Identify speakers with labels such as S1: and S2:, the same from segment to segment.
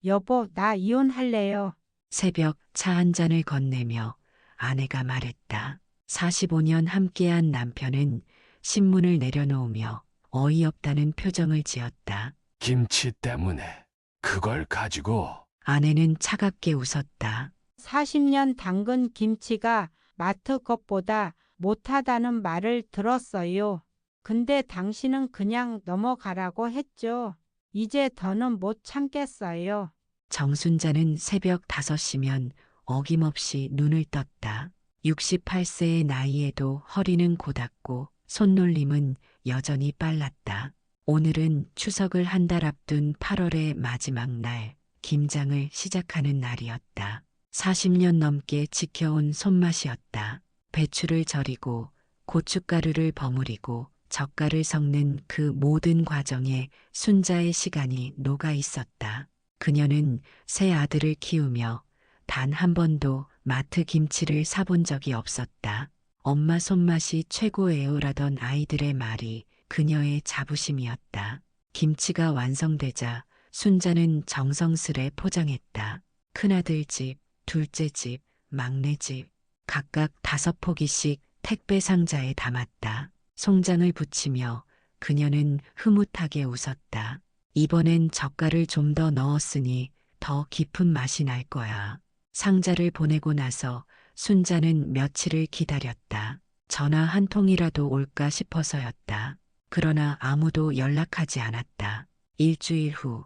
S1: 여보, 나 이혼할래요.
S2: 새벽 차 한 잔을 건네며 아내가 말했다. 45년 함께한 남편은 신문을 내려놓으며 어이없다는 표정을 지었다.
S3: 김치 때문에 그걸 가지고
S2: 아내는 차갑게 웃었다.
S1: 40년 담근 김치가 마트 것보다 못하다는 말을 들었어요. 근데 당신은 그냥 넘어가라고 했죠. 이제 더는 못 참겠어요.
S2: 정순자는 새벽 5시면 어김없이 눈을 떴다. 68세의 나이에도 허리는 곧았고 손놀림은 여전히 빨랐다. 오늘은 추석을 한 달 앞둔 8월의 마지막 날, 김장을 시작하는 날이었다. 40년 넘게 지켜온 손맛이었다. 배추를 절이고 고춧가루를 버무리고 젓갈을 섞는 그 모든 과정에 순자의 시간이 녹아 있었다. 그녀는 세 아들을 키우며 단 한 번도 마트 김치를 사본 적이 없었다. 엄마 손맛이 최고예요라던 아이들의 말이 그녀의 자부심이었다. 김치가 완성되자 순자는 정성스레 포장했다. 큰아들 집, 둘째 집, 막내 집, 각각 5포기씩 택배 상자에 담았다. 송장을 붙이며 그녀는 흐뭇하게 웃었다. 이번엔 젓갈을 좀 더 넣었으니 더 깊은 맛이 날 거야. 상자를 보내고 나서 순자는 며칠을 기다렸다. 전화 한 통이라도 올까 싶어서였다. 그러나 아무도 연락하지 않았다. 일주일 후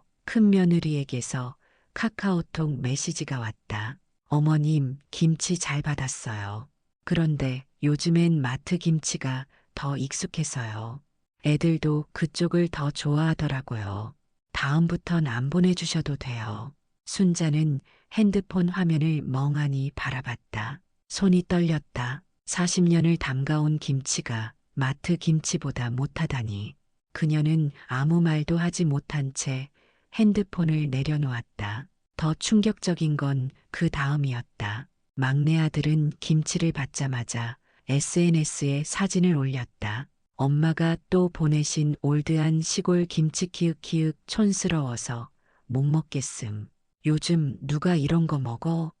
S2: 큰며느리에게서 카카오톡 메시지가 왔다. 어머님, 김치 잘 받았어요. 그런데 요즘엔 마트 김치가 더 익숙해서요. 애들도 그쪽을 더 좋아하더라고요. 다음부턴 안 보내주셔도 돼요. 순자는 핸드폰 화면을 멍하니 바라봤다. 손이 떨렸다. 40년을 담가온 김치가 마트 김치보다 못하다니. 그녀는 아무 말도 하지 못한 채 핸드폰을 내려놓았다. 더 충격적인 건 그 다음이었다. 막내 아들은 김치를 받자마자 SNS에 사진을 올렸다. 엄마가 또 보내신 올드한 시골 김치 키읔키읔 촌스러워서 못 먹겠음. 요즘 누가 이런 거 먹어?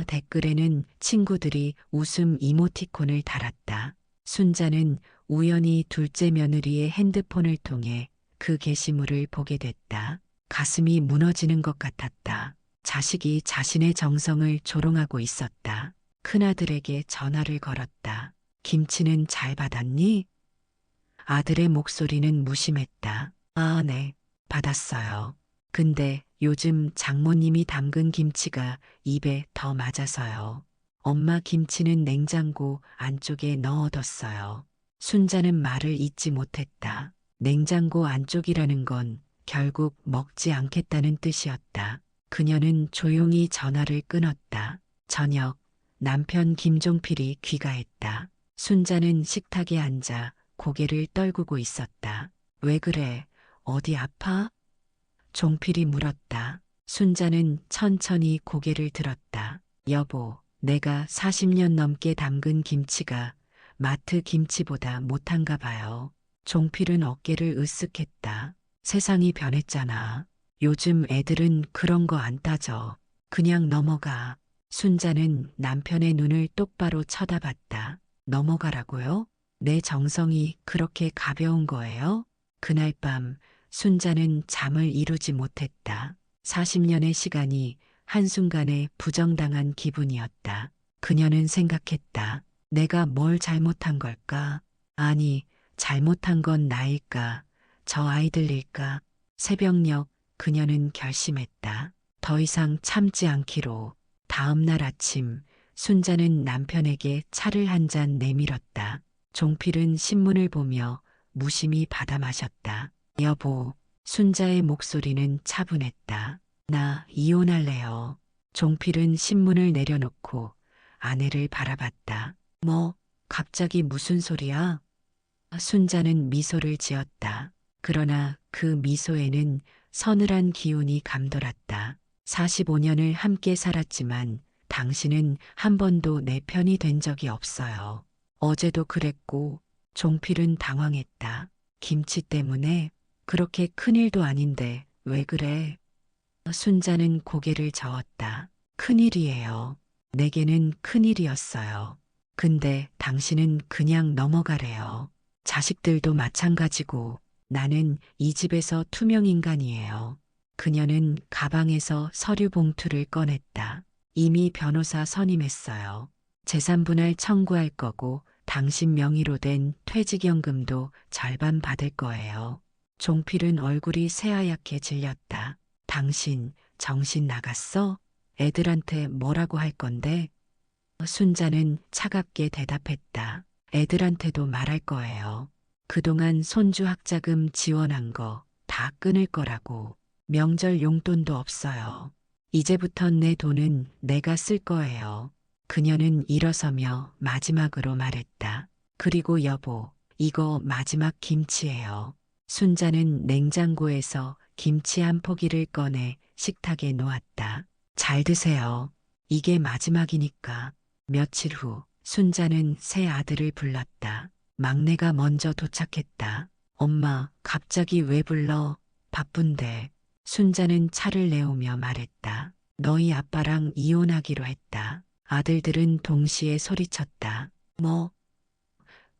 S2: 댓글에는 친구들이 웃음 이모티콘을 달았다. 순자는 우연히 둘째 며느리의 핸드폰을 통해 그 게시물을 보게 됐다. 가슴이 무너지는 것 같았다. 자식이 자신의 정성을 조롱하고 있었다. 큰아들에게 전화를 걸었다. 김치는 잘 받았니? 아들의 목소리는 무심했다. 아, 네, 받았어요. 근데 요즘 장모님이 담근 김치가 입에 더 맞아서요. 엄마 김치는 냉장고 안쪽에 넣어뒀어요. 순자는 말을 잇지 못했다. 냉장고 안쪽이라는 건 결국 먹지 않겠다는 뜻이었다. 그녀는 조용히 전화를 끊었다. 저녁, 남편 김종필이 귀가했다. 순자는 식탁에 앉아 고개를 떨구고 있었다. 왜 그래? 어디 아파? 종필이 물었다. 순자는 천천히 고개를 들었다. 여보, 내가 40년 넘게 담근 김치가 마트 김치보다 못한가 봐요. 종필은 어깨를 으쓱했다. 세상이 변했잖아. 요즘 애들은 그런 거 안 따져. 그냥 넘어가. 순자는 남편의 눈을 똑바로 쳐다봤다. 넘어가라고요? 내 정성이 그렇게 가벼운 거예요? 그날 밤 순자는 잠을 이루지 못했다. 40년의 시간이 한순간에 부정당한 기분이었다. 그녀는 생각했다. 내가 뭘 잘못한 걸까? 아니, 잘못한 건 나일까? 저 아이들일까? 새벽녘 그녀는 결심했다. 더 이상 참지 않기로. 다음 날 아침 순자는 남편에게 차를 한 잔 내밀었다. 종필은 신문을 보며 무심히 받아 마셨다. 여보, 순자의 목소리는 차분했다. 나 이혼할래요. 종필은 신문을 내려놓고 아내를 바라봤다. 뭐, 갑자기 무슨 소리야? 순자는 미소를 지었다. 그러나 그 미소에는 서늘한 기운이 감돌았다. 45년을 함께 살았지만 당신은 한 번도 내 편이 된 적이 없어요. 어제도 그랬고. 종필은 당황했다. 김치 때문에? 그렇게 큰일도 아닌데 왜 그래? 순자는 고개를 저었다. 큰일이에요. 내게는 큰일이었어요. 근데 당신은 그냥 넘어가래요. 자식들도 마찬가지고 나는 이 집에서 투명 인간이에요. 그녀는 가방에서 서류 봉투를 꺼냈다. 이미 변호사 선임했어요. 재산분할 청구할 거고 당신 명의로 된 퇴직연금도 절반 받을 거예요. 종필은 얼굴이 새하얗게 질렸다. 당신 정신 나갔어? 애들한테 뭐라고 할 건데? 순자는 차갑게 대답했다. 애들한테도 말할 거예요. 그동안 손주 학자금 지원한 거 다 끊을 거라고. 명절 용돈도 없어요. 이제부턴 내 돈은 내가 쓸 거예요. 그녀는 일어서며 마지막으로 말했다. 그리고 여보, 이거 마지막 김치예요. 순자는 냉장고에서 김치 한 포기를 꺼내 식탁에 놓았다. 잘 드세요. 이게 마지막이니까. 며칠 후 순자는 새 아들을 불렀다. 막내가 먼저 도착했다. 엄마, 갑자기 왜 불러? 바쁜데. 순자는 차를 내오며 말했다. 너희 아빠랑 이혼하기로 했다. 아들들은 동시에 소리쳤다. 뭐?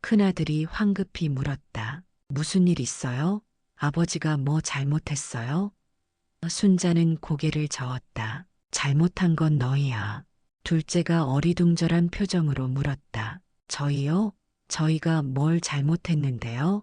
S2: 큰아들이 황급히 물었다. 무슨 일 있어요? 아버지가 뭐 잘못했어요? 순자는 고개를 저었다. 잘못한 건 너희야. 둘째가 어리둥절한 표정으로 물었다. 저희요? 저희가 뭘 잘못했는데요?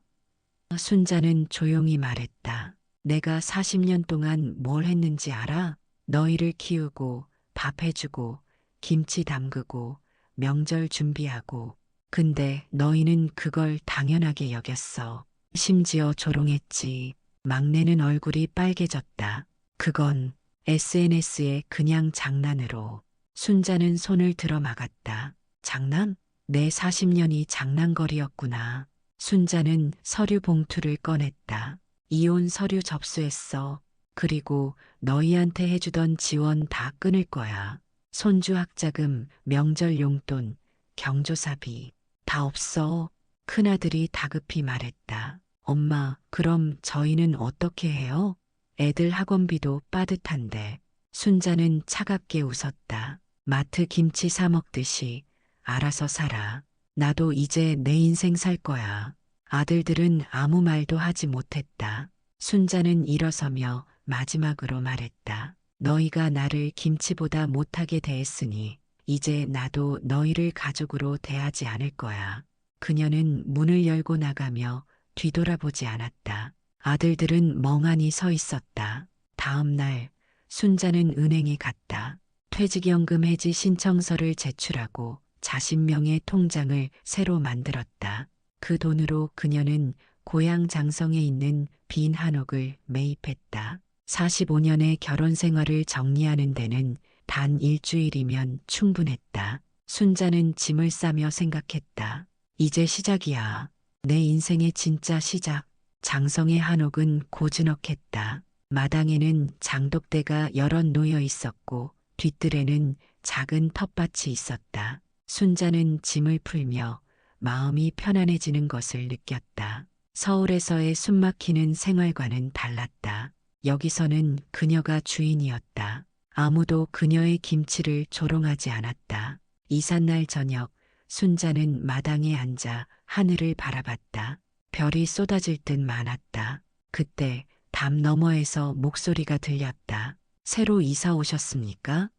S2: 순자는 조용히 말했다. 내가 40년 동안 뭘 했는지 알아? 너희를 키우고 밥 해주고 김치 담그고 명절 준비하고. 근데 너희는 그걸 당연하게 여겼어. 심지어 조롱했지. 막내는 얼굴이 빨개졌다. 그건 SNS에 그냥 장난으로. 순자는 손을 들어 막았다. 장난? 내 40년이 장난거리였구나. 순자는 서류 봉투를 꺼냈다. 이혼 서류 접수했어. 그리고 너희한테 해주던 지원 다 끊을 거야. 손주 학자금, 명절 용돈, 경조사비 다 없어. 큰아들이 다급히 말했다. 엄마, 그럼 저희는 어떻게 해요? 애들 학원비도 빠듯한데. 순자는 차갑게 웃었다. 마트 김치 사 먹듯이 알아서 살아. 나도 이제 내 인생 살 거야. 아들들은 아무 말도 하지 못했다. 순자는 일어서며 마지막으로 말했다. 너희가 나를 김치보다 못하게 대했으니 이제 나도 너희를 가족으로 대하지 않을 거야. 그녀는 문을 열고 나가며 뒤돌아보지 않았다. 아들들은 멍하니 서 있었다. 다음 날 순자는 은행에 갔다. 퇴직연금 해지 신청서를 제출하고 자신 명의 통장을 새로 만들었다. 그 돈으로 그녀는 고향 장성에 있는 빈 한옥을 매입했다. 45년의 결혼 생활을 정리하는 데는 단 일주일이면 충분했다. 순자는 짐을 싸며 생각했다. 이제 시작이야. 내 인생의 진짜 시작. 장성의 한옥은 고즈넉했다. 마당에는 장독대가 여럿 놓여 있었고 뒷뜰에는 작은 텃밭이 있었다. 순자는 짐을 풀며 마음이 편안해지는 것을 느꼈다. 서울에서의 숨막히는 생활과는 달랐다. 여기서는 그녀가 주인이었다. 아무도 그녀의 김치를 조롱하지 않았다. 이삿날 저녁, 순자는 마당에 앉아 하늘을 바라봤다. 별이 쏟아질 듯 많았다. 그때 담 너머에서 목소리가 들렸다. 새로 이사 오셨습니까?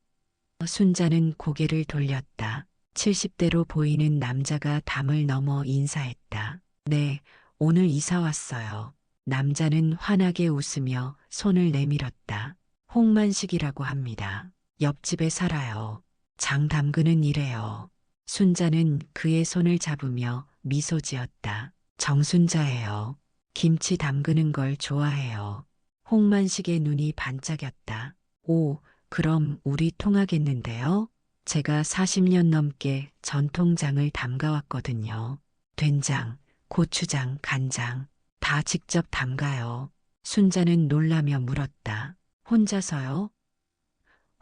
S2: 순자는 고개를 돌렸다. 70대로 보이는 남자가 담을 넘어 인사했다. 네, 오늘 이사 왔어요. 남자는 환하게 웃으며 손을 내밀었다. 홍만식이라고 합니다. 옆집에 살아요. 장 담그는 일해요. 순자는 그의 손을 잡으며 미소 지었다. 정순자예요. 김치 담그는 걸 좋아해요. 홍만식의 눈이 반짝였다. 오, 그럼 우리 통하겠는데요? 제가 40년 넘게 전통장을 담가왔거든요. 된장, 고추장, 간장 다 직접 담가요. 순자는 놀라며 물었다. 혼자서요?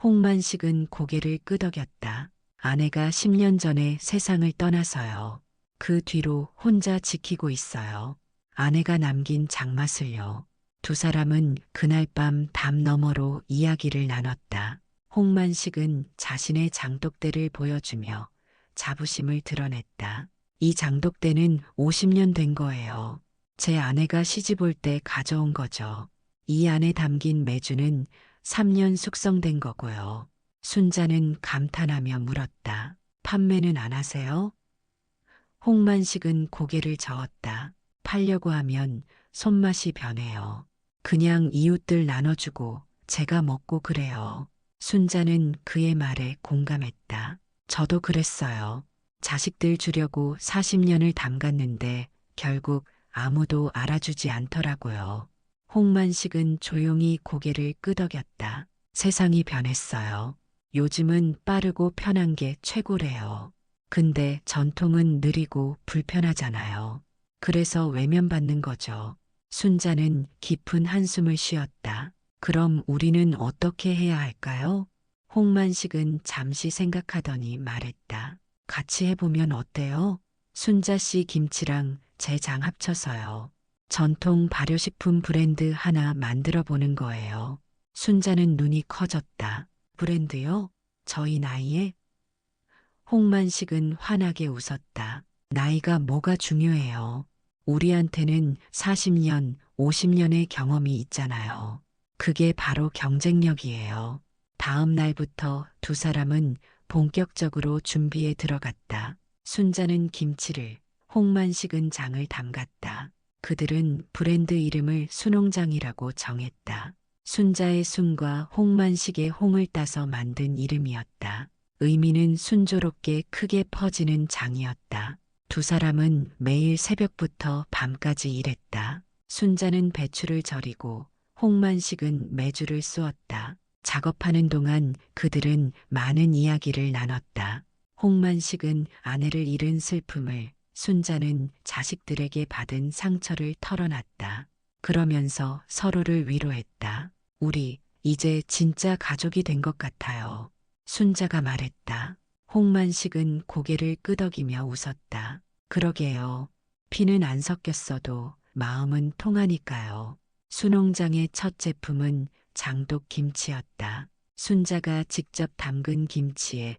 S2: 홍만식은 고개를 끄덕였다. 아내가 10년 전에 세상을 떠나서요. 그 뒤로 혼자 지키고 있어요. 아내가 남긴 장맛을요. 두 사람은 그날 밤 담 너머로 이야기를 나눴다. 홍만식은 자신의 장독대를 보여주며 자부심을 드러냈다. 이 장독대는 50년 된 거예요. 제 아내가 시집 올 때 가져온 거죠. 이 안에 담긴 메주는 3년 숙성된 거고요. 순자는 감탄하며 물었다. 판매는 안 하세요? 홍만식은 고개를 저었다. 팔려고 하면 손맛이 변해요. 그냥 이웃들 나눠주고 제가 먹고 그래요. 순자는 그의 말에 공감했다. 저도 그랬어요. 자식들 주려고 40년을 담갔는데 결국 아무도 알아주지 않더라고요. 홍만식은 조용히 고개를 끄덕였다. 세상이 변했어요. 요즘은 빠르고 편한 게 최고래요. 근데 전통은 느리고 불편하잖아요. 그래서 외면받는 거죠. 순자는 깊은 한숨을 쉬었다. 그럼 우리는 어떻게 해야 할까요? 홍만식은 잠시 생각하더니 말했다. 같이 해보면 어때요? 순자 씨 김치랑 제 장 합쳐서요. 전통 발효식품 브랜드 하나 만들어 보는 거예요. 순자는 눈이 커졌다. 브랜드요? 저희 나이에? 홍만식은 환하게 웃었다. 나이가 뭐가 중요해요. 우리한테는 40년, 50년의 경험이 있잖아요. 그게 바로 경쟁력이에요. 다음 날부터 두 사람은 본격적으로 준비에 들어갔다. 순자는 김치를, 홍만식은 장을 담갔다. 그들은 브랜드 이름을 순홍장이라고 정했다. 순자의 순과 홍만식의 홍을 따서 만든 이름이었다. 의미는 순조롭게 크게 퍼지는 장이었다. 두 사람은 매일 새벽부터 밤까지 일했다. 순자는 배추를 절이고 홍만식은 메주를 쑤었다. 작업하는 동안 그들은 많은 이야기를 나눴다. 홍만식은 아내를 잃은 슬픔을, 순자는 자식들에게 받은 상처를 털어놨다. 그러면서 서로를 위로했다. 우리 이제 진짜 가족이 된 것 같아요. 순자가 말했다. 홍만식은 고개를 끄덕이며 웃었다. 그러게요. 피는 안 섞였어도 마음은 통하니까요. 순홍장의 첫 제품은 장독 김치였다. 순자가 직접 담근 김치에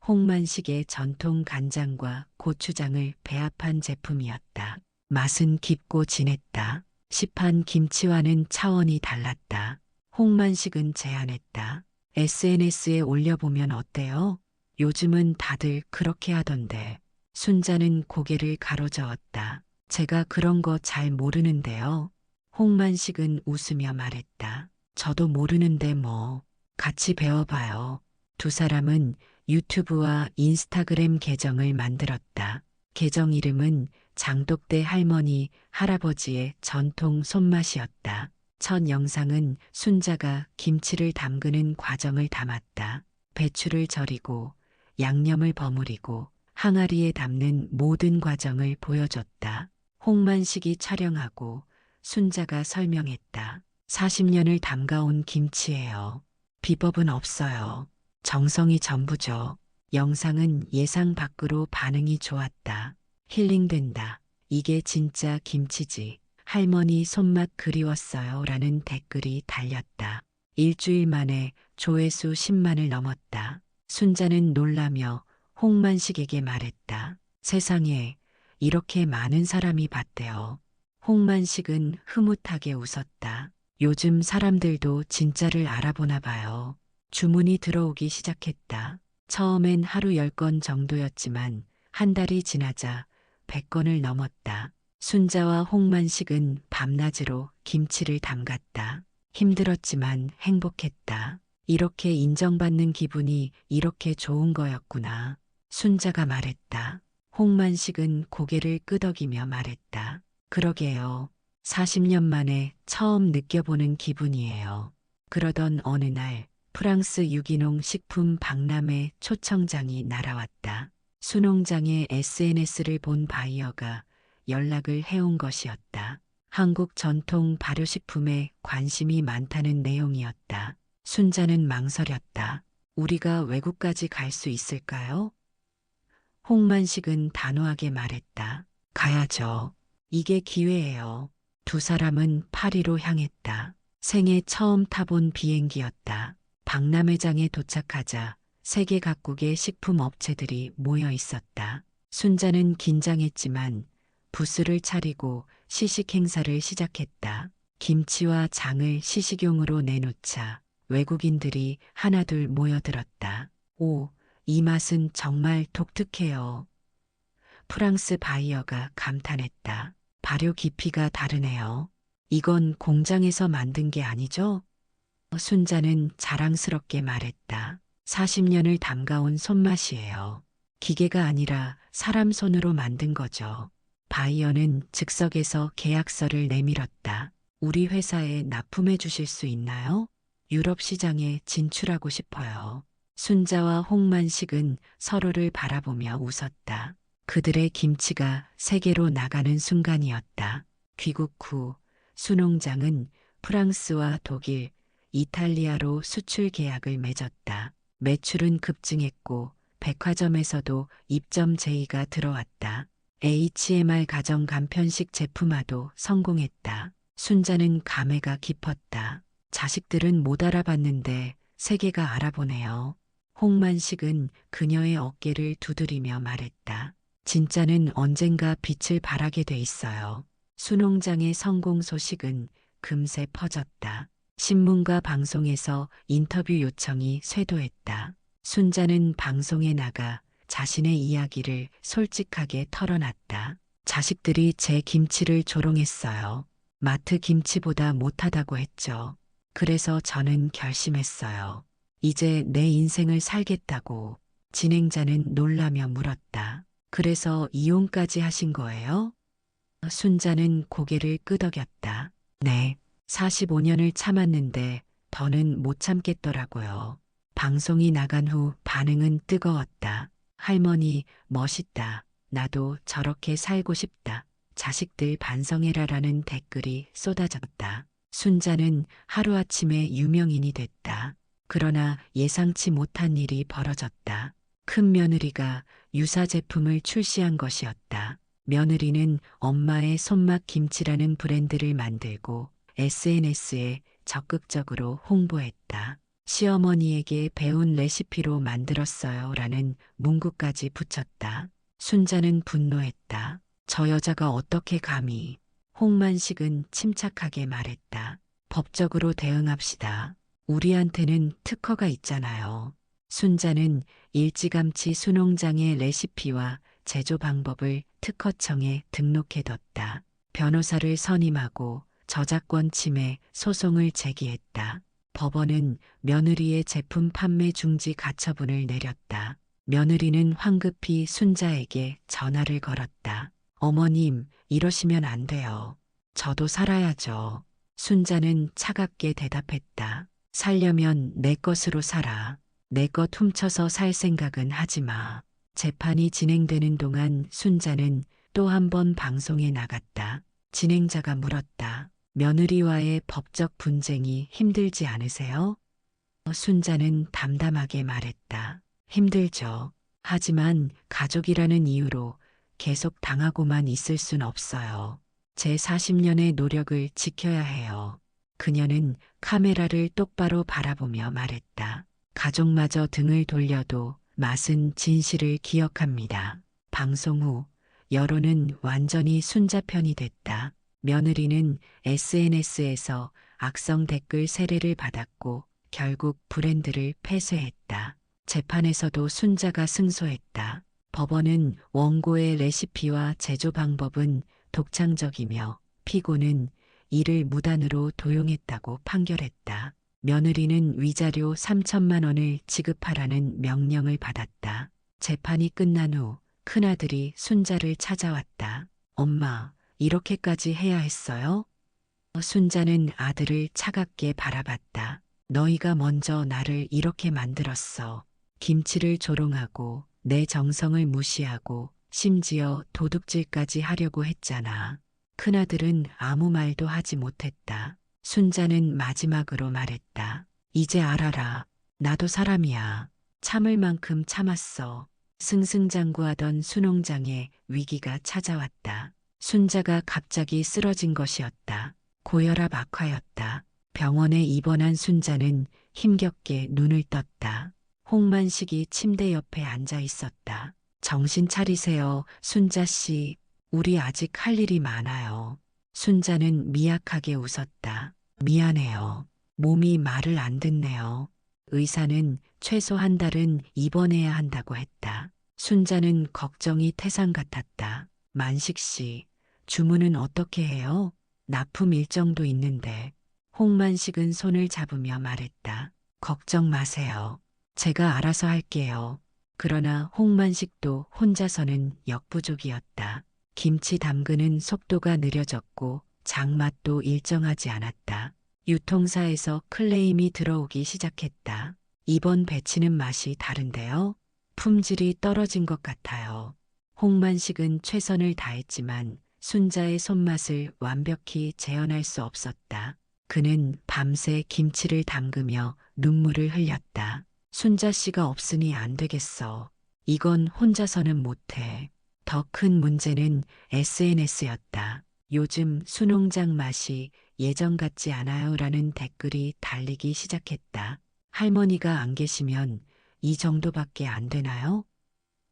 S2: 홍만식의 전통 간장과 고추장을 배합한 제품이었다. 맛은 깊고 진했다. 시판 김치와는 차원이 달랐다. 홍만식은 제안했다. SNS에 올려보면 어때요? 요즘은 다들 그렇게 하던데. 순자는 고개를 가로저었다. 제가 그런 거 잘 모르는데요. 홍만식은 웃으며 말했다. 저도 모르는데 뭐. 같이 배워봐요. 두 사람은 유튜브와 인스타그램 계정을 만들었다. 계정 이름은 장독대 할머니, 할아버지의 전통 손맛이었다. 첫 영상은 순자가 김치를 담그는 과정을 담았다. 배추를 절이고 양념을 버무리고 항아리에 담는 모든 과정을 보여줬다. 홍만식이 촬영하고 순자가 설명했다. 40년을 담가온 김치예요. 비법은 없어요. 정성이 전부죠. 영상은 예상 밖으로 반응이 좋았다. 힐링된다. 이게 진짜 김치지. 할머니 손맛 그리웠어요. 라는 댓글이 달렸다. 일주일 만에 조회수 10만을 넘었다. 순자는 놀라며 홍만식에게 말했다. 세상에 이렇게 많은 사람이 봤대요. 홍만식은 흐뭇하게 웃었다. 요즘 사람들도 진짜를 알아보나 봐요. 주문이 들어오기 시작했다. 처음엔 하루 10건 정도였지만 한 달이 지나자 100건을 넘었다. 순자와 홍만식은 밤낮으로 김치를 담갔다. 힘들었지만 행복했다. 이렇게 인정받는 기분이 이렇게 좋은 거였구나. 순자가 말했다. 홍만식은 고개를 끄덕이며 말했다. 그러게요. 40년 만에 처음 느껴보는 기분이에요. 그러던 어느 날 프랑스 유기농 식품 박람회 초청장이 날아왔다. 순홍장의 SNS를 본 바이어가 연락을 해온 것이었다. 한국 전통 발효식품에 관심이 많다는 내용이었다. 순자는 망설였다. 우리가 외국까지 갈 수 있을까요? 홍만식은 단호하게 말했다. 가야죠. 이게 기회예요. 두 사람은 파리로 향했다. 생애 처음 타본 비행기였다. 박람회장에 도착하자 세계 각국의 식품 업체들이 모여 있었다. 순자는 긴장했지만 부스를 차리고 시식 행사를 시작했다. 김치와 장을 시식용으로 내놓자 외국인들이 하나둘 모여들었다. 오, 이 맛은 정말 독특해요. 프랑스 바이어가 감탄했다. 발효 깊이가 다르네요. 이건 공장에서 만든 게 아니죠? 순자는 자랑스럽게 말했다. 40년을 담가온 손맛이에요. 기계가 아니라 사람 손으로 만든 거죠. 바이어는 즉석에서 계약서를 내밀었다. 우리 회사에 납품해 주실 수 있나요? 유럽 시장에 진출하고 싶어요. 순자와 홍만식은 서로를 바라보며 웃었다. 그들의 김치가 세계로 나가는 순간이었다. 귀국 후 수농장은 프랑스와 독일, 이탈리아로 수출 계약을 맺었다. 매출은 급증했고 백화점에서도 입점 제의가 들어왔다. HMR 가정 간편식 제품화도 성공했다. 순자는 감회가 깊었다. 자식들은 못 알아봤는데 세계가 알아보네요. 홍만식은 그녀의 어깨를 두드리며 말했다. 진짜는 언젠가 빛을 발하게 돼 있어요. 수농장의 성공 소식은 금세 퍼졌다. 신문과 방송에서 인터뷰 요청이 쇄도했다. 순자는 방송에 나가 자신의 이야기를 솔직하게 털어놨다. 자식들이 제 김치를 조롱했어요. 마트 김치보다 못하다고 했죠. 그래서 저는 결심했어요. 이제 내 인생을 살겠다고. 진행자는 놀라며 물었다. 그래서 이혼까지 하신 거예요? 순자는 고개를 끄덕였다. 네, 45년을 참았는데 더는 못 참겠더라고요. 방송이 나간 후 반응은 뜨거웠다. 할머니, 멋있다. 나도 저렇게 살고 싶다. 자식들 반성해라라는 댓글이 쏟아졌다. 순자는 하루아침에 유명인이 됐다. 그러나 예상치 못한 일이 벌어졌다. 큰 며느리가 유사 제품을 출시한 것이었다. 며느리는 엄마의 손맛 김치라는 브랜드를 만들고 SNS에 적극적으로 홍보했다. 시어머니에게 배운 레시피로 만들었어요 라는 문구까지 붙였다. 순자는 분노했다. 저 여자가 어떻게 감히. 홍만식은 침착하게 말했다. 법적으로 대응합시다. 우리한테는 특허가 있잖아요. 순자는 일찌감치 수농장의 레시피와 제조 방법을 특허청에 등록해뒀다. 변호사를 선임하고 저작권 침해 소송을 제기했다. 법원은 며느리의 제품 판매 중지 가처분을 내렸다. 며느리는 황급히 순자에게 전화를 걸었다. 어머님, 이러시면 안 돼요. 저도 살아야죠. 순자는 차갑게 대답했다. 살려면 내 것으로 살아. 내 것 훔쳐서 살 생각은 하지 마. 재판이 진행되는 동안 순자는 또 한 번 방송에 나갔다. 진행자가 물었다. 며느리와의 법적 분쟁이 힘들지 않으세요? 순자는 담담하게 말했다. 힘들죠. 하지만 가족이라는 이유로 계속 당하고만 있을 순 없어요. 제 40년의 노력을 지켜야 해요. 그녀는 카메라를 똑바로 바라보며 말했다. 가족마저 등을 돌려도 맛은 진실을 기억합니다. 방송 후 여론은 완전히 순자 편이 됐다. 며느리는 SNS에서 악성 댓글 세례를 받았고 결국 브랜드를 폐쇄했다. 재판에서도 순자가 승소했다. 법원은 원고의 레시피와 제조 방법은 독창적이며 피고는 이를 무단으로 도용했다고 판결했다. 며느리는 위자료 3천만 원을 지급하라는 명령을 받았다. 재판이 끝난 후 큰아들이 순자를 찾아왔다. 엄마, 이렇게까지 해야 했어요? 순자는 아들을 차갑게 바라봤다. 너희가 먼저 나를 이렇게 만들었어. 김치를 조롱하고 내 정성을 무시하고 심지어 도둑질까지 하려고 했잖아. 큰아들은 아무 말도 하지 못했다. 순자는 마지막으로 말했다. 이제 알아라. 나도 사람이야. 참을 만큼 참았어. 승승장구하던 수농장에 위기가 찾아왔다. 순자가 갑자기 쓰러진 것이었다. 고혈압 악화였다. 병원에 입원한 순자는 힘겹게 눈을 떴다. 홍만식이 침대 옆에 앉아 있었다. 정신 차리세요, 순자 씨. 우리 아직 할 일이 많아요. 순자는 미약하게 웃었다. 미안해요. 몸이 말을 안 듣네요. 의사는 최소 한 달은 입원해야 한다고 했다. 순자는 걱정이 태산 같았다. 만식 씨, 주문은 어떻게 해요? 납품 일정도 있는데. 홍만식은 손을 잡으며 말했다. 걱정 마세요. 제가 알아서 할게요. 그러나 홍만식도 혼자서는 역부족이었다. 김치 담그는 속도가 느려졌고 장맛도 일정하지 않았다. 유통사에서 클레임이 들어오기 시작했다. 이번 배치는 맛이 다른데요? 품질이 떨어진 것 같아요. 홍만식은 최선을 다했지만 순자의 손맛을 완벽히 재현할 수 없었다. 그는 밤새 김치를 담그며 눈물을 흘렸다. 순자 씨가 없으니 안 되겠어. 이건 혼자서는 못해. 더 큰 문제는 SNS였다. 요즘 수농장 맛이 예전 같지 않아요 라는 댓글이 달리기 시작했다. 할머니가 안 계시면 이 정도밖에 안 되나요?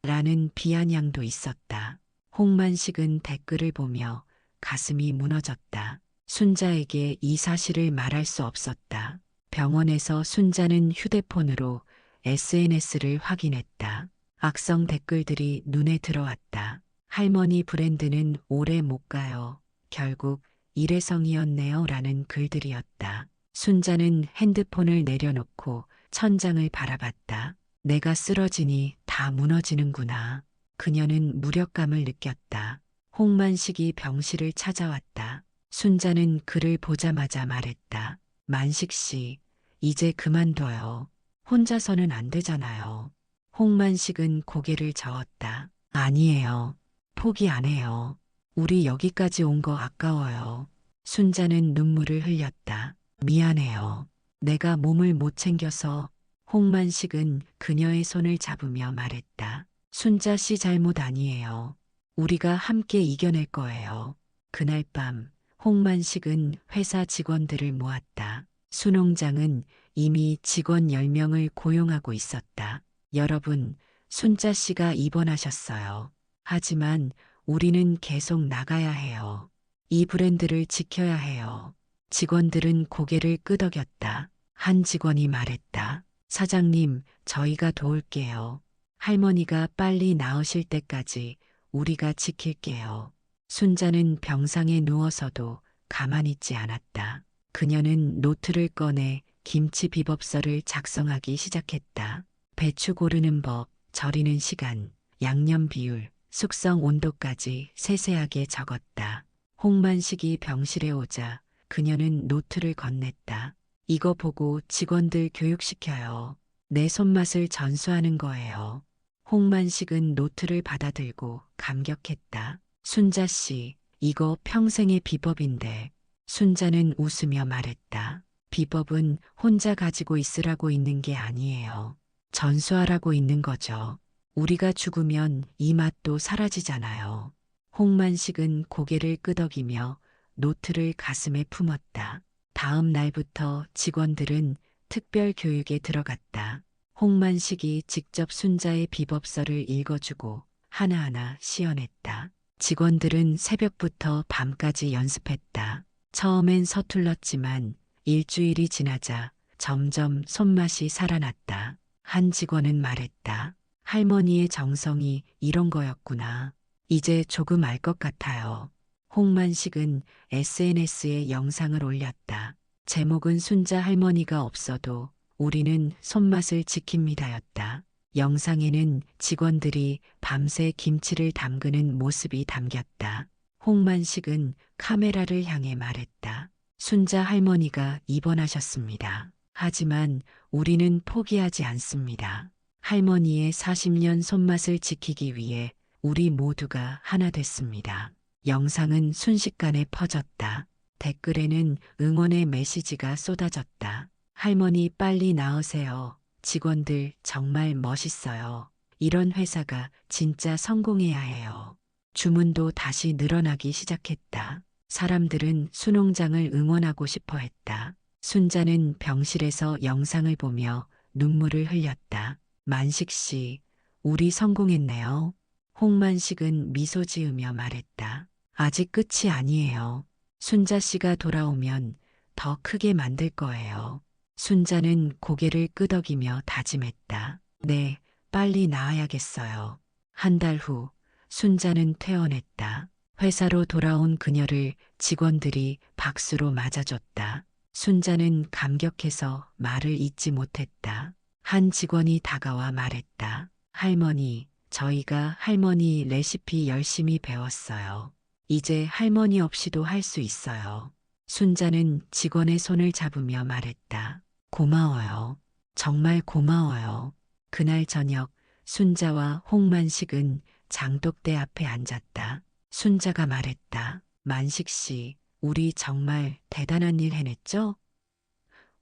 S2: 라는 비아냥도 있었다. 홍만식은 댓글을 보며 가슴이 무너졌다. 순자에게 이 사실을 말할 수 없었다. 병원에서 순자는 휴대폰으로 SNS를 확인했다. 악성 댓글들이 눈에 들어왔다. 할머니 브랜드는 오래 못 가요. 결국 일회성이었네요 라는 글들이었다. 순자는 핸드폰을 내려놓고 천장을 바라봤다. 내가 쓰러지니 다 무너지는구나. 그녀는 무력감을 느꼈다. 홍만식이 병실을 찾아왔다. 순자는 그를 보자마자 말했다. 만식 씨, 이제 그만둬요. 혼자서는 안 되잖아요. 홍만식은 고개를 저었다. 아니에요. 포기 안 해요. 우리 여기까지 온 거 아까워요. 순자는 눈물을 흘렸다. 미안해요. 내가 몸을 못 챙겨서. 홍만식은 그녀의 손을 잡으며 말했다. 순자 씨 잘못 아니에요. 우리가 함께 이겨낼 거예요. 그날 밤 홍만식은 회사 직원들을 모았다. 수농장은 이미 직원 10명을 고용하고 있었다. 여러분, 순자 씨가 입원하셨어요. 하지만 우리는 계속 나가야 해요. 이 브랜드를 지켜야 해요. 직원들은 고개를 끄덕였다. 한 직원이 말했다. 사장님, 저희가 도울게요. 할머니가 빨리 나으실 때까지 우리가 지킬게요. 순자는 병상에 누워서도 가만히 있지 않았다. 그녀는 노트를 꺼내 김치 비법서를 작성하기 시작했다. 배추 고르는 법, 절이는 시간, 양념 비율, 숙성 온도까지 세세하게 적었다. 홍만식이 병실에 오자 그녀는 노트를 건넸다. 이거 보고 직원들 교육시켜요. 내 손맛을 전수하는 거예요. 홍만식은 노트를 받아들고 감격했다. 순자 씨, 이거 평생의 비법인데. 순자는 웃으며 말했다. 비법은 혼자 가지고 있으라고 있는 게 아니에요. 전수하라고 있는 거죠. 우리가 죽으면 이 맛도 사라지잖아요. 홍만식은 고개를 끄덕이며 노트를 가슴에 품었다. 다음 날부터 직원들은 특별 교육에 들어갔다. 홍만식이 직접 순자의 비법서를 읽어주고 하나하나 시연했다. 직원들은 새벽부터 밤까지 연습했다. 처음엔 서툴렀지만 일주일이 지나자 점점 손맛이 살아났다. 한 직원은 말했다. 할머니의 정성이 이런 거였구나. 이제 조금 알 것 같아요. 홍만식은 SNS에 영상을 올렸다. 제목은 순자 할머니가 없어도 우리는 손맛을 지킵니다였다. 영상에는 직원들이 밤새 김치를 담그는 모습이 담겼다. 홍만식은 카메라를 향해 말했다. 순자 할머니가 입원하셨습니다. 하지만 우리는 포기하지 않습니다. 할머니의 40년 손맛을 지키기 위해 우리 모두가 하나 됐습니다. 영상은 순식간에 퍼졌다. 댓글에는 응원의 메시지가 쏟아졌다. 할머니 빨리 나으세요. 직원들 정말 멋있어요. 이런 회사가 진짜 성공해야 해요. 주문도 다시 늘어나기 시작했다. 사람들은 수농장을 응원하고 싶어 했다. 순자는 병실에서 영상을 보며 눈물을 흘렸다. 만식 씨, 우리 성공했네요. 홍만식은 미소 지으며 말했다. 아직 끝이 아니에요. 순자 씨가 돌아오면 더 크게 만들 거예요. 순자는 고개를 끄덕이며 다짐했다. 네, 빨리 나아야겠어요. 한 달 후, 순자는 퇴원했다. 회사로 돌아온 그녀를 직원들이 박수로 맞아줬다. 순자는 감격해서 말을 잇지 못했다. 한 직원이 다가와 말했다. 할머니, 저희가 할머니 레시피 열심히 배웠어요. 이제 할머니 없이도 할 수 있어요. 순자는 직원의 손을 잡으며 말했다. 고마워요. 정말 고마워요. 그날 저녁 순자와 홍만식은 장독대 앞에 앉았다. 순자가 말했다. 만식 씨, 우리 정말 대단한 일 해냈죠?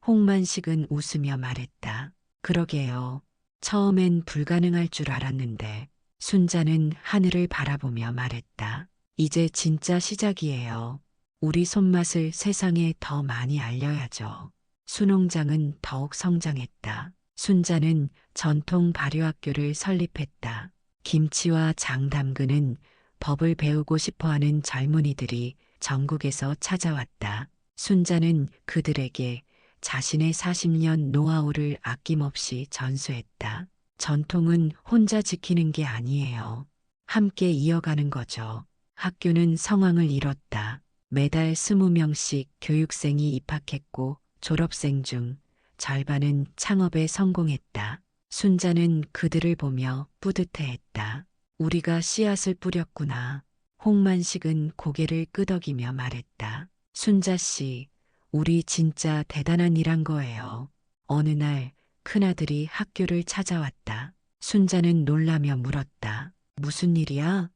S2: 홍만식은 웃으며 말했다. 그러게요. 처음엔 불가능할 줄 알았는데. 순자는 하늘을 바라보며 말했다. 이제 진짜 시작이에요. 우리 손맛을 세상에 더 많이 알려야죠. 수농장은 더욱 성장했다. 순자는 전통 발효학교를 설립했다. 김치와 장담그는 법을 배우고 싶어하는 젊은이들이 전국에서 찾아왔다. 순자는 그들에게 자신의 40년 노하우를 아낌없이 전수했다. 전통은 혼자 지키는 게 아니에요. 함께 이어가는 거죠. 학교는 성황을 이뤘다. 매달 20명씩 교육생이 입학했고 졸업생 중 절반은 창업에 성공했다. 순자는 그들을 보며 뿌듯해했다. 우리가 씨앗을 뿌렸구나. 홍만식은 고개를 끄덕이며 말했다. 순자 씨, 우리 진짜 대단한 일 한 거예요. 어느 날 큰아들이 학교를 찾아왔다. 순자는 놀라며 물었다. 무슨 일이야?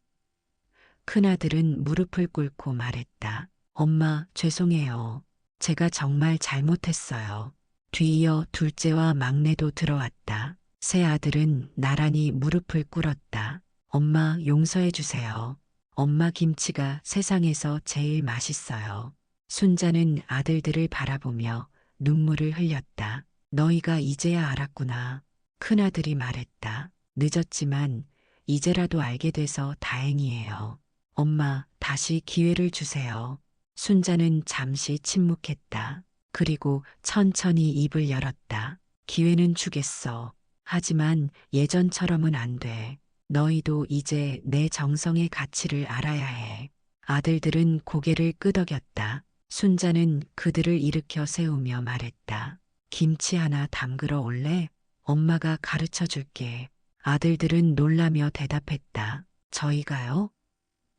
S2: 큰아들은 무릎을 꿇고 말했다. 엄마, 죄송해요. 제가 정말 잘못했어요. 뒤이어 둘째와 막내도 들어왔다. 새 아들은 나란히 무릎을 꿇었다. 엄마, 용서해 주세요. 엄마 김치가 세상에서 제일 맛있어요. 순자는 아들들을 바라보며 눈물을 흘렸다. 너희가 이제야 알았구나. 큰아들이 말했다. 늦었지만 이제라도 알게 돼서 다행이에요. 엄마, 다시 기회를 주세요. 순자는 잠시 침묵했다. 그리고 천천히 입을 열었다. 기회는 주겠어. 하지만 예전처럼은 안 돼. 너희도 이제 내 정성의 가치를 알아야 해. 아들들은 고개를 끄덕였다. 순자는 그들을 일으켜 세우며 말했다. 김치 하나 담그러 올래? 엄마가 가르쳐 줄게. 아들들은 놀라며 대답했다. 저희가요?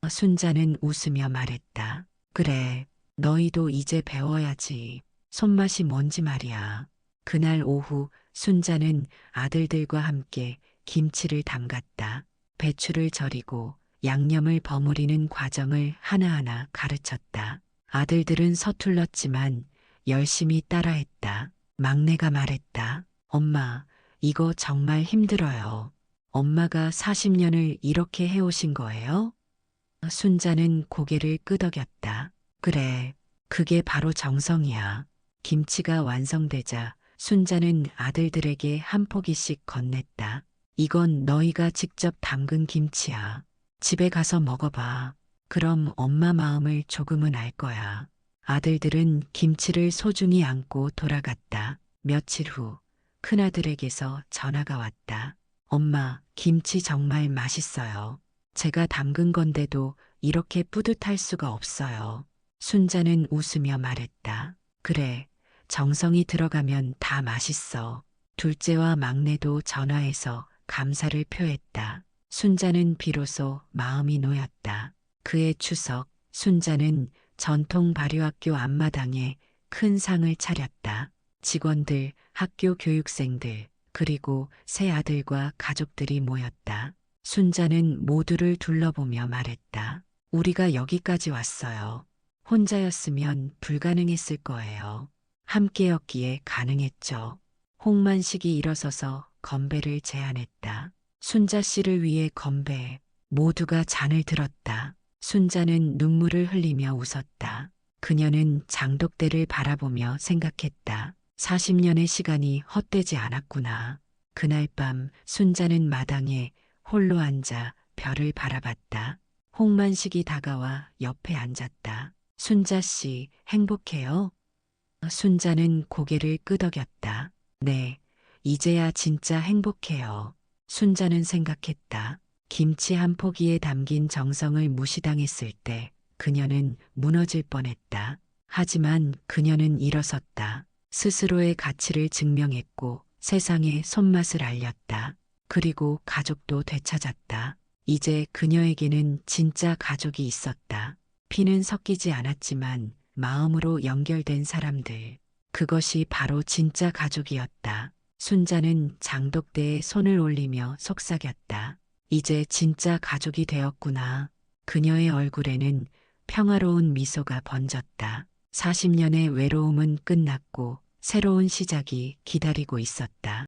S2: 순자는 웃으며 말했다. 그래, 너희도 이제 배워야지. 손맛이 뭔지 말이야. 그날 오후 순자는 아들들과 함께 김치를 담갔다. 배추를 절이고 양념을 버무리는 과정을 하나하나 가르쳤다. 아들들은 서툴렀지만 열심히 따라했다. 막내가 말했다. 엄마, 이거 정말 힘들어요. 엄마가 40년을 이렇게 해오신 거예요? 순자는 고개를 끄덕였다. 그래, 그게 바로 정성이야. 김치가 완성되자 순자는 아들들에게 한 포기씩 건넸다. 이건 너희가 직접 담근 김치야. 집에 가서 먹어봐. 그럼 엄마 마음을 조금은 알 거야. 아들들은 김치를 소중히 안고 돌아갔다. 며칠 후 큰아들에게서 전화가 왔다. 엄마, 김치 정말 맛있어요. 제가 담근 건데도 이렇게 뿌듯할 수가 없어요. 순자는 웃으며 말했다. 그래, 정성이 들어가면 다 맛있어. 둘째와 막내도 전화해서 감사를 표했다. 순자는 비로소 마음이 놓였다. 그해 추석, 순자는 전통 발효학교 앞마당에 큰 상을 차렸다. 직원들, 학교 교육생들, 그리고 새 아들과 가족들이 모였다. 순자는 모두를 둘러보며 말했다. 우리가 여기까지 왔어요. 혼자였으면 불가능했을 거예요. 함께였기에 가능했죠. 홍만식이 일어서서 건배를 제안했다. 순자 씨를 위해 건배. 모두가 잔을 들었다. 순자는 눈물을 흘리며 웃었다. 그녀는 장독대를 바라보며 생각했다. 40년의 시간이 헛되지 않았구나. 그날 밤 순자는 마당에 홀로 앉아 별을 바라봤다. 홍만식이 다가와 옆에 앉았다. 순자 씨, 행복해요? 순자는 고개를 끄덕였다. 네, 이제야 진짜 행복해요. 순자는 생각했다. 김치 한 포기에 담긴 정성을 무시당했을 때 그녀는 무너질 뻔했다. 하지만 그녀는 일어섰다. 스스로의 가치를 증명했고 세상에 손맛을 알렸다. 그리고 가족도 되찾았다. 이제 그녀에게는 진짜 가족이 있었다. 피는 섞이지 않았지만 마음으로 연결된 사람들. 그것이 바로 진짜 가족이었다. 순자는 장독대에 손을 올리며 속삭였다. 이제 진짜 가족이 되었구나. 그녀의 얼굴에는 평화로운 미소가 번졌다. 40년의 외로움은 끝났고 새로운 시작이 기다리고 있었다.